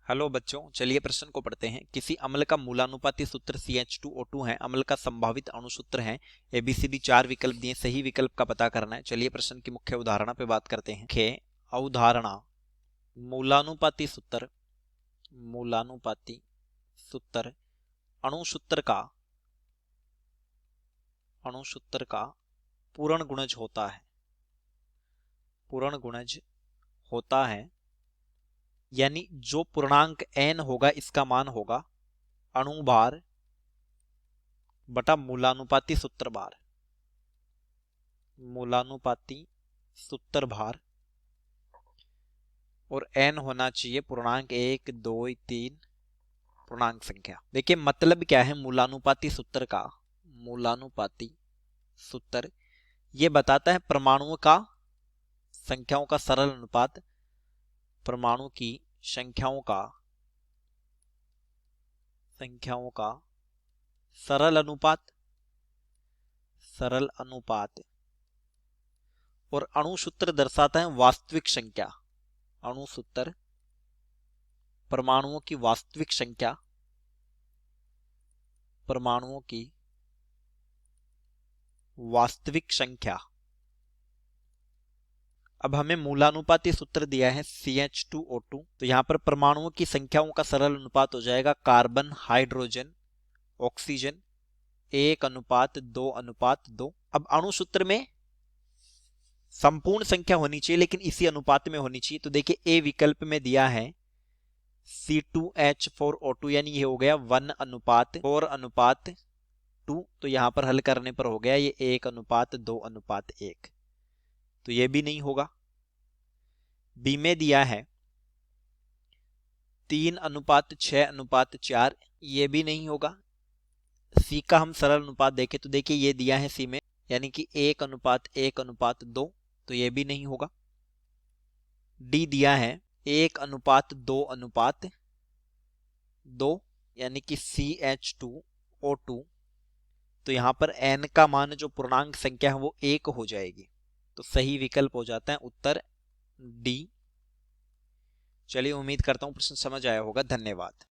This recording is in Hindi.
हेलो बच्चों, चलिए प्रश्न को पढ़ते हैं। किसी अम्ल का मूलानुपाती सूत्र CH2O2 है। अम्ल का संभावित अणु सूत्र है। ABCD 4 विकल्प दिए, सही विकल्प का पता करना है। चलिए प्रश्न की मुख्य उदाहरणा पे बात करते हैं। मुख्य अवधारणा, मूलानुपाती सूत्र, मूलानुपाती सूत्र अणु सूत्र का पूर्ण गुणज होता है। पूर्ण गुणज होता है यानी जो पूर्णांक n होगा इसका मान होगा अणु भार बटा मूलानुपाती सूत्र भार। मूलानुपाती सूत्र भार और n होना चाहिए पूर्णांक 1, 2, 3 पूर्णांक संख्या। देखिए मतलब क्या है मूलानुपाती सूत्र का। मूलानुपाती सूत्र ये बताता है परमाणुओं का संख्याओं का सरल अनुपात, परमाणु की संख्याओं का सरल अनुपात और अणु सूत्र दर्शाता है वास्तविक संख्या। अणु सूत्र परमाणुओं की वास्तविक संख्या, परमाणुओं की वास्तविक संख्या। अब हमें मूलानुपाती सूत्र दिया है CH2O2, तो यहां पर परमाणुओं की संख्याओं का सरल अनुपात हो जाएगा कार्बन, हाइड्रोजन, ऑक्सीजन 1:2:2। अब अणु सूत्र में संपूर्ण संख्या होनी चाहिए लेकिन इसी अनुपात में होनी चाहिए। तो देखिए A विकल्प में दिया है C2H4O2 यानी ये हो गया 1:4:2। तो यहां पर हल करने पर हो गया ये 1:2:1। तो ये भी नहीं होगा। बी में दिया है 3:6:4, ये भी नहीं होगा। सी का हम सरल अनुपात देखें तो देखिए ये दिया है सी में यानी कि 1:1:2, तो ये भी नहीं होगा। डी दिया है 1:2:2 यानी कि CH2O2, तो यहां पर n का मान जो पूर्णांक संख्या है वो 1 हो जाएगी। तो सही विकल्प हो जाता है उत्तर डी। चलिए उम्मीद करता हूं प्रश्न समझ आया होगा। धन्यवाद।